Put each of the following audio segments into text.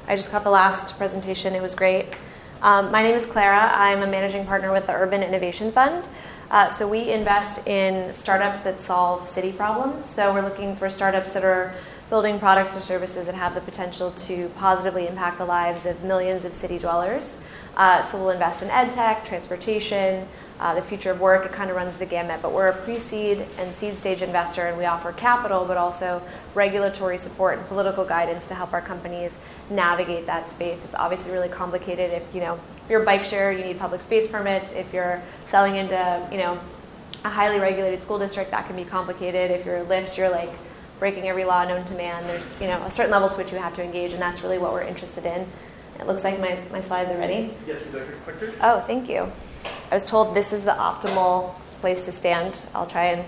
I just got the last presentation. It was great. My name is Clara. I'm a managing partner with the Urban Innovation Fund. So we invest in startups that solve city problems. So we're looking for startups that are building products or services that have the potential to positively impact the lives of millions of city dwellers. So we'll invest in ed tech, transportation, the future of work. It kind of runs the gamut, but we're a pre-seed and seed stage investor, and we offer capital, but also regulatory support and political guidance to help our companies navigate that space. It's obviously really complicated. If you're a bike share, you need public space permits. If you're selling into a highly regulated school district, that can be complicated. If you're a Lyft, you're like breaking every law known to man. There's a certain level to which you have to engage, and that's really what we're interested in. It looks like my slides are ready. Yes, would you like your clicker? Oh, thank you. I was told this is the optimal place to stand. I'll try and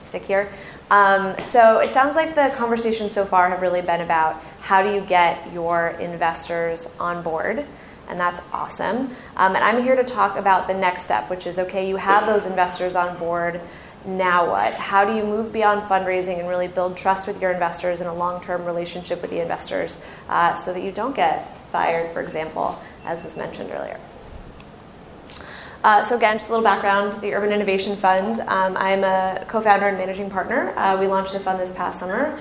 stick here. So it sounds like the conversations so far have really been about how do you get your investors on board, and that's awesome. And I'm here to talk about the next step, which is, okay, you have those investors on board. Now what? How do you move beyond fundraising and really build trust with your investors and a long-term relationship with the investors so that you don't get fired, for example, as was mentioned earlier. So again, just a little background, the Urban Innovation Fund. I'm a co-founder and managing partner. We launched the fund this past summer.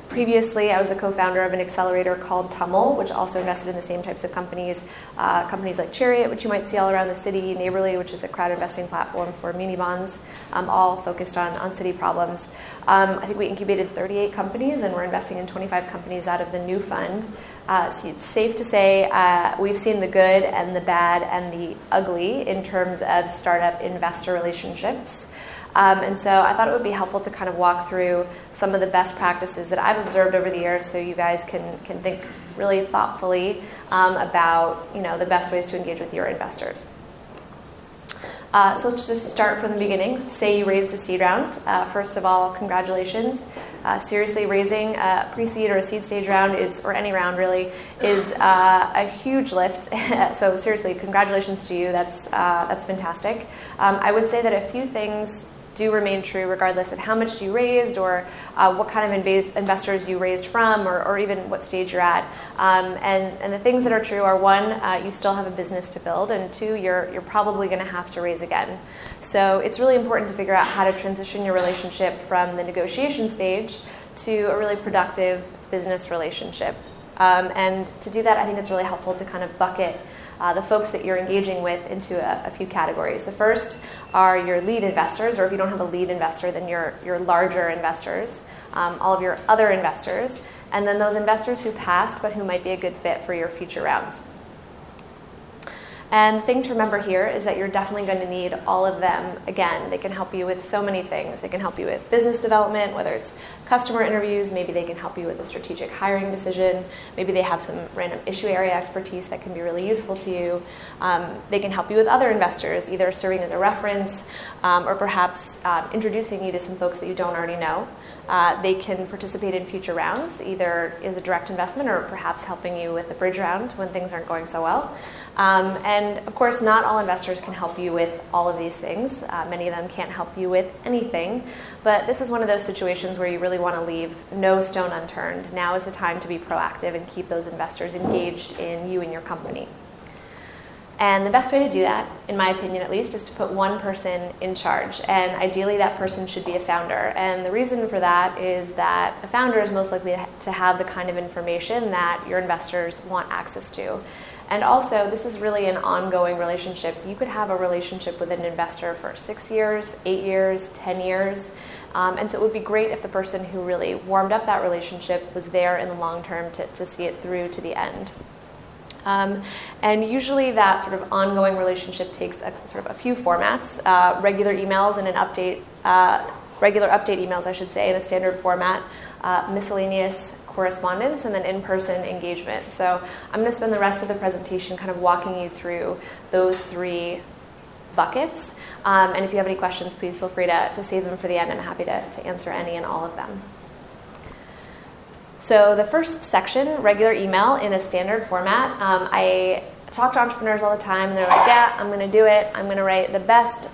Previously, I was the co-founder of an accelerator called Tummel, which also invested in the same types of companies. Companies like Chariot, which you might see all around the city, Neighborly, which is a crowd investing platform for muni bonds, all focused on city problems. I think we incubated 38 companies, and we're investing in 25 companies out of the new fund. So it's safe to say we've seen the good and the bad and the ugly in terms of startup investor relationships. And so I thought it would be helpful to kind of walk through some of the best practices that I've observed over the years, so you guys can think really thoughtfully about the best ways to engage with your investors. So let's just start from the beginning. Say you raised a seed round. First of all, congratulations. Seriously, raising a pre-seed or a seed stage round or any round really, is a huge lift. So seriously, congratulations to you. That's fantastic. I would say that a few things do remain true regardless of how much you raised or what kind of investors you raised from or even what stage you're at. And the things that are true are, one, you still have a business to build, and two, you're probably going to have to raise again. So it's really important to figure out how to transition your relationship from the negotiation stage to a really productive business relationship. And to do that, I think it's really helpful to kind of bucket the folks that you're engaging with into a few categories. The first are your lead investors, or if you don't have a lead investor, then your larger investors, all of your other investors, and then those investors who passed but who might be a good fit for your future rounds. And the thing to remember here is that you're definitely going to need all of them. Again, they can help you with so many things. They can help you with business development, whether it's customer interviews. Maybe they can help you with a strategic hiring decision. Maybe they have some random issue area expertise that can be really useful to you. They can help you with other investors, either serving as a reference or perhaps introducing you to some folks that you don't already know. They can participate in future rounds, either as a direct investment or perhaps helping you with a bridge round when things aren't going so well. And of course, not all investors can help you with all of these things. Many of them can't help you with anything. But this is one of those situations where you really want to leave no stone unturned. Now is the time to be proactive and keep those investors engaged in you and your company. And the best way to do that, in my opinion at least, is to put one person in charge. And ideally, that person should be a founder. And the reason for that is that a founder is most likely to have the kind of information that your investors want access to. And also, this is really an ongoing relationship. You could have a relationship with an investor for 6 years, 8 years, 10 years. And so it would be great if the person who really warmed up that relationship was there in the long term to see it through to the end. And usually that sort of ongoing relationship takes a few formats, regular emails and regular update emails, I should say, in a standard format, miscellaneous correspondence, and then in-person engagement. So I'm going to spend the rest of the presentation kind of walking you through those three buckets. And if you have any questions, please feel free to save them for the end. I'm happy to answer any and all of them. So the first section, regular email in a standard format. I talk to entrepreneurs all the time, and they're like, yeah, I'm going to do it. I'm going to write the best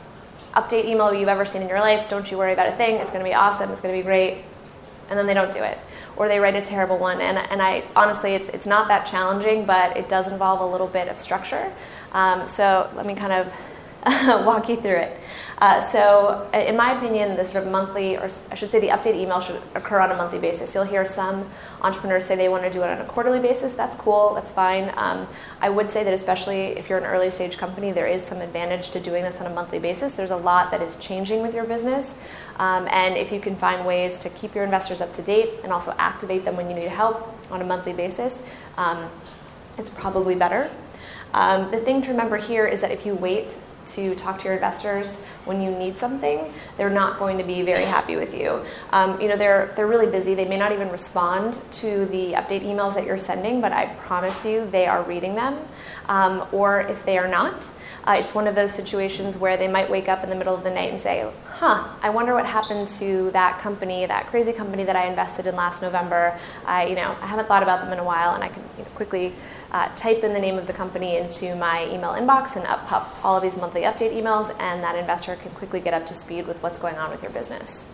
update email you've ever seen in your life. Don't you worry about a thing. It's going to be awesome. It's going to be great. And then they don't do it. or they write a terrible one. And I honestly, it's not that challenging, but it does involve a little bit of structure. So let me kind of walk you through it. So in my opinion, the sort of monthly, or I should say the update email should occur on a monthly basis. You'll hear some entrepreneurs say they want to do it on a quarterly basis. That's cool, that's fine. I would say that especially if you're an early stage company, there is some advantage to doing this on a monthly basis. There's a lot that is changing with your business. And if you can find ways to keep your investors up to date and also activate them when you need help on a monthly basis, it's probably better. The thing to remember here is that if you wait to talk to your investors when you need something, they're not going to be very happy with you. They're really busy. They may not even respond to the update emails that you're sending, but I promise you they are reading them. Or if they are not, it's one of those situations where they might wake up in the middle of the night and say, I wonder what happened to that company, that crazy company that I invested in last November. I haven't thought about them in a while, and I can quickly type in the name of the company into my email inbox and up pop all of these monthly update emails, and that investor can quickly get up to speed with what's going on with your business.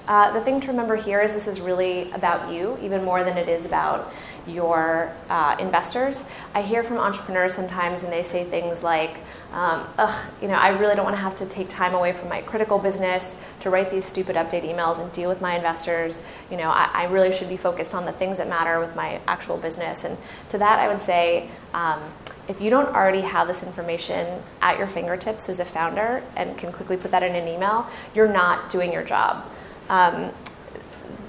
The thing to remember here is this is really about you, even more than it is about your investors. I hear from entrepreneurs sometimes, and they say things like, I really don't want to have to take time away from my critical business to write these stupid update emails and deal with my investors. I really should be focused on the things that matter with my actual business. And to that, I would say, if you don't already have this information at your fingertips as a founder and can quickly put that in an email, you're not doing your job.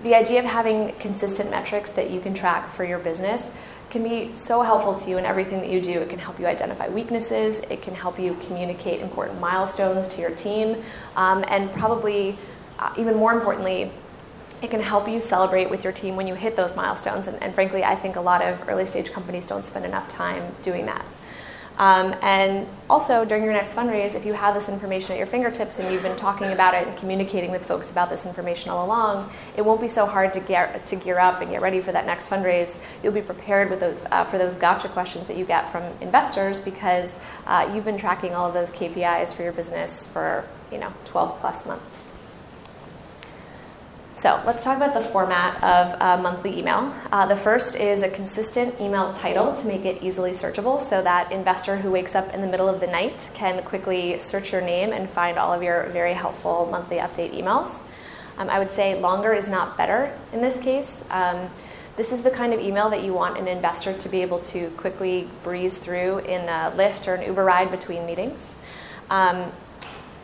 The idea of having consistent metrics that you can track for your business can be so helpful to you in everything that you do. It can help you identify weaknesses. It can help you communicate important milestones to your team. And probably, even more importantly, it can help you celebrate with your team when you hit those milestones. And frankly, I think a lot of early stage companies don't spend enough time doing that. And also, during your next fundraise, if you have this information at your fingertips and you've been talking about it and communicating with folks about this information all along, it won't be so hard to gear up and get ready for that next fundraise. You'll be prepared with those for those gotcha questions that you get from investors because you've been tracking all of those KPIs for your business for 12 plus months. So let's talk about the format of a monthly email. The first is a consistent email title to make it easily searchable so that investor who wakes up in the middle of the night can quickly search your name and find all of your very helpful monthly update emails. I would say longer is not better in this case. This is the kind of email that you want an investor to be able to quickly breeze through in a Lyft or an Uber ride between meetings.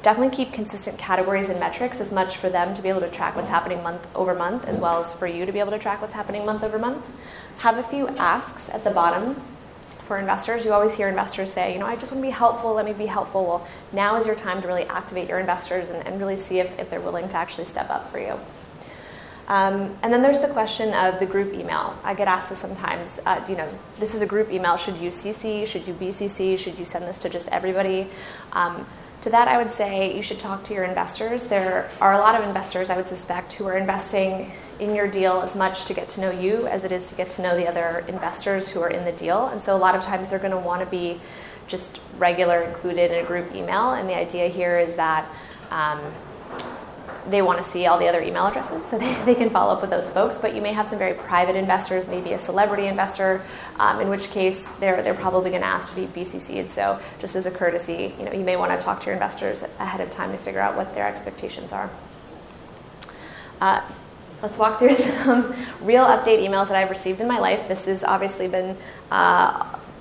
Definitely keep consistent categories and metrics as much for them to be able to track what's happening month over month as well as for you to be able to track what's happening month over month. Have a few asks at the bottom for investors. You always hear investors say, I just want to be helpful, let me be helpful. Well, now is your time to really activate your investors and really see if they're willing to actually step up for you. And then there's the question of the group email. I get asked this sometimes, this is a group email. Should you CC? Should you BCC? Should you send this to just everybody? To that, I would say you should talk to your investors. There are a lot of investors, I would suspect, who are investing in your deal as much to get to know you as it is to get to know the other investors who are in the deal. And so a lot of times they're going to want to be just regular included in a group email. And the idea here is that they want to see all the other email addresses so they can follow up with those folks. But you may have some very private investors, maybe a celebrity investor, in which case they're probably going to ask to be BCC'd. So just as a courtesy, you may want to talk to your investors ahead of time to figure out what their expectations are. Let's walk through some real update emails that I've received in my life. This has obviously been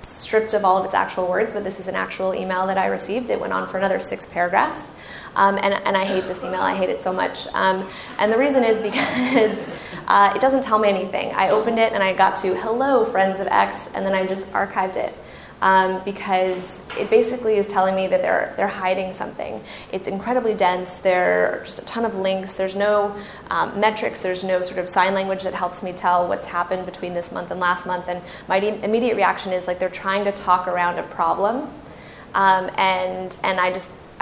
stripped of all of its actual words, but this is an actual email that I received. It went on for another 6 paragraphs. And I hate this email. I hate it so much. And the reason is because it doesn't tell me anything. I opened it and I got to, hello, friends of X, and then I just archived it. Because it basically is telling me that they're hiding something. It's incredibly dense. There are just a ton of links. There's no metrics. There's no sort of sign language that helps me tell what's happened between this month and last month. And my immediate reaction is like they're trying to talk around a problem. And I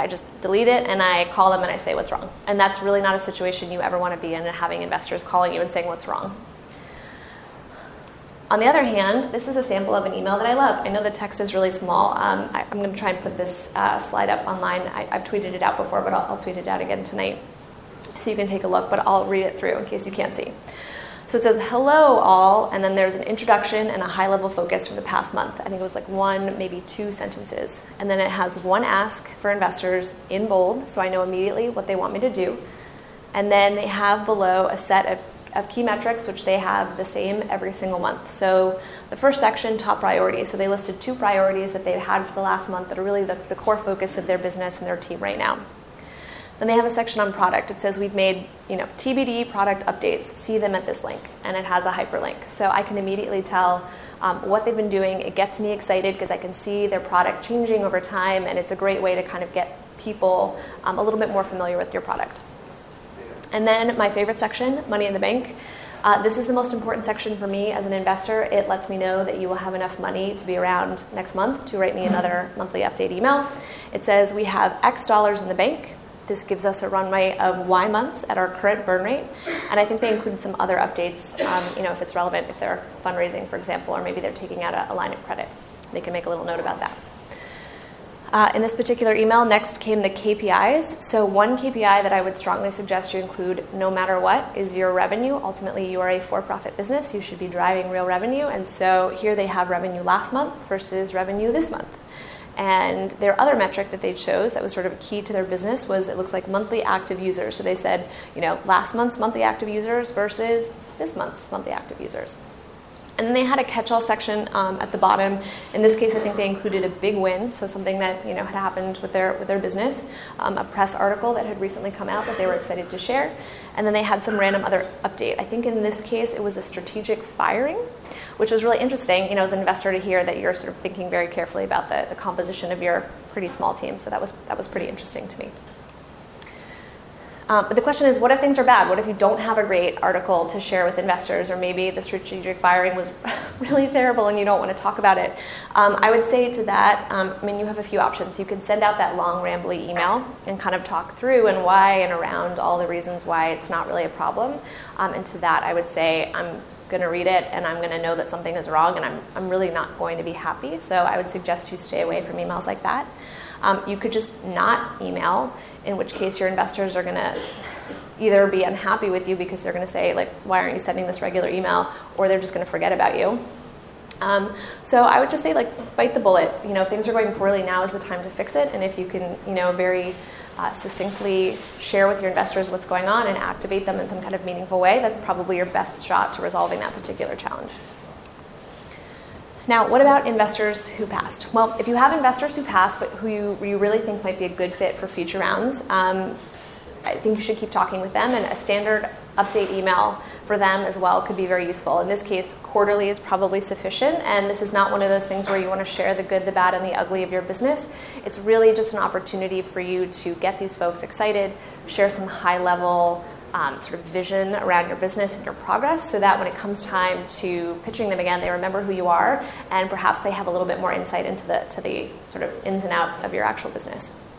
just delete it and I call them and I say what's wrong. And that's really not a situation you ever want to be in, having investors calling you and saying what's wrong. On the other hand, this is a sample of an email that I love. I know the text is really small. I'm going to try and put this slide up online. I've tweeted it out before, but I'll tweet it out again tonight. so you can take a look, but I'll read it through in case you can't see. So it says, hello all, and then there's an introduction and a high-level focus from the past month. I think it was like 1, maybe 2 sentences. And then it has one ask for investors in bold, so I know immediately what they want me to do. And then they have below a set of key metrics, which they have the same every single month. So the first section, top priorities. So they listed 2 priorities that they've had for the last month that are really the core focus of their business and their team right now. Then they have a section on product. It says we've made, TBD product updates. See them at this link, and it has a hyperlink. So I can immediately tell what they've been doing. It gets me excited because I can see their product changing over time, and it's a great way to kind of get people a little bit more familiar with your product. And then my favorite section, money in the bank. This is the most important section for me as an investor. It lets me know that you will have enough money to be around next month to write me another monthly update email. It says we have X dollars in the bank. This gives us a runway of Y months at our current burn rate. And I think they include some other updates, if it's relevant, if they're fundraising, for example, or maybe they're taking out a line of credit. They can make a little note about that. In this particular email, next came the KPIs. So one KPI that I would strongly suggest you include no matter what is your revenue. Ultimately, you are a for-profit business. You should be driving real revenue. And so here they have revenue last month versus revenue this month. And their other metric that they chose that was sort of key to their business was, it looks like, monthly active users. So they said, last month's monthly active users versus this month's monthly active users. And then they had a catch-all section at the bottom. In this case, I think they included a big win, so something that had happened with their business, a press article that had recently come out that they were excited to share. And then they had some random other update. I think in this case, it was a strategic firing, which was really interesting, as an investor, to hear that you're sort of thinking very carefully about the composition of your pretty small team. So that was pretty interesting to me. But the question is, what if things are bad? What if you don't have a great article to share with investors, or maybe the strategic firing was really terrible and you don't want to talk about it? I would say to that, you have a few options. You can send out that long, rambly email and kind of talk through and why and around all the reasons why it's not really a problem. And to that, I would say, I'm going to read it and I'm going to know that something is wrong, and I'm really not going to be happy. So I would suggest you stay away from emails like that. You could just not email, in which case your investors are going to either be unhappy with you because they're going to say, why aren't you sending this regular email? Or they're just going to forget about you. So I would just say, bite the bullet. If things are going poorly, now is the time to fix it. And if you can, very succinctly share with your investors what's going on and activate them in some kind of meaningful way, that's probably your best shot to resolving that particular challenge. Now, what about investors who passed? Well, if you have investors who passed, but who you really think might be a good fit for future rounds, I think you should keep talking with them, and a standard update email for them as well could be very useful. In this case, quarterly is probably sufficient, and this is not one of those things where you want to share the good, the bad, and the ugly of your business. It's really just an opportunity for you to get these folks excited, share some high-level sort of vision around your business and your progress, so that when it comes time to pitching them again, they remember who you are, and perhaps they have a little bit more insight into the sort of ins and outs of your actual business.